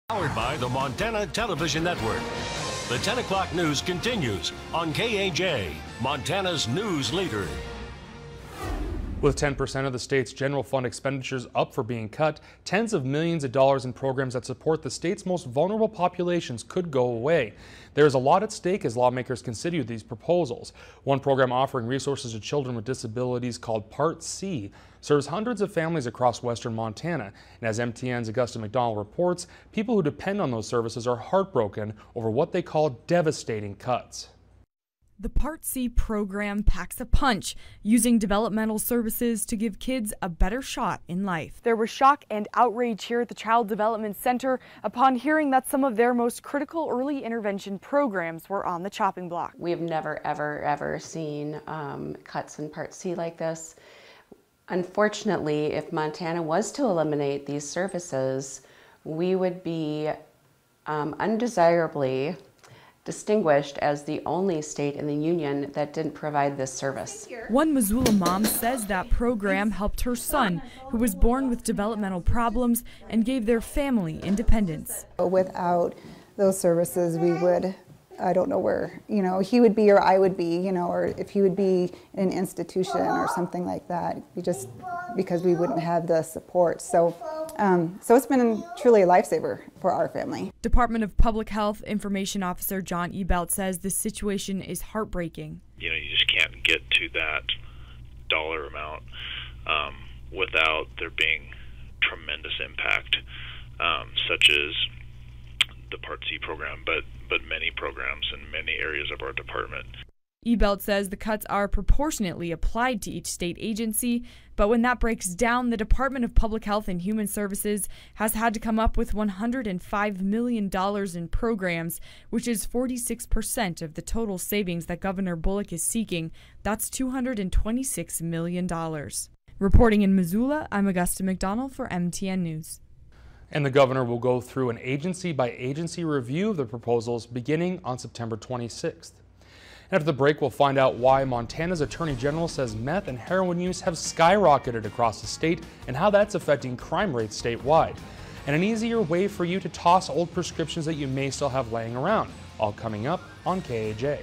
Powered by the Montana Television Network. The 10 o'clock news continues on KAJ, Montana's news leader. With 10% of the state's general fund expenditures up for being cut, tens of millions of dollars in programs that support the state's most vulnerable populations could go away. There is a lot at stake as lawmakers consider these proposals. One program offering resources to children with disabilities, called Part C, serves hundreds of families across western Montana. And as MTN's Augusta McDonald reports, people who depend on those services are heartbroken over what they call devastating cuts. The Part C program packs a punch, using developmental services to give kids a better shot in life. There was shock and outrage here at the Child Development Center upon hearing that some of their most critical early intervention programs were on the chopping block. We have never, ever seen cuts in Part C like this. Unfortunately, if Montana was to eliminate these services, we would be undesirably distinguished as the only state in the union that didn't provide this service. One Missoula mom says that program helped her son, who was born with developmental problems, and gave their family independence. Without those services, we would, I don't know where, he would be or I would be, or if he would be in an institution or something like that, because we wouldn't have the support. So it's been truly a lifesaver for our family. Department of Public Health Information Officer John Ebelt says the situation is heartbreaking. You just can't get to that dollar amount without there being tremendous impact, such as the Part C program, but many programs in many areas of our department. Ebelt says the cuts are proportionately applied to each state agency, but when that breaks down, the Department of Public Health and Human Services has had to come up with $105 million in programs, which is 46% of the total savings that Governor Bullock is seeking. That's $226 million. Reporting in Missoula, I'm Augusta McDonald for MTN News. And the governor will go through an agency-by-agency review of the proposals beginning on September 26th. And after the break, we'll find out why Montana's Attorney General says meth and heroin use have skyrocketed across the state and how that's affecting crime rates statewide. And an easier way for you to toss old prescriptions that you may still have laying around. All coming up on KAJ.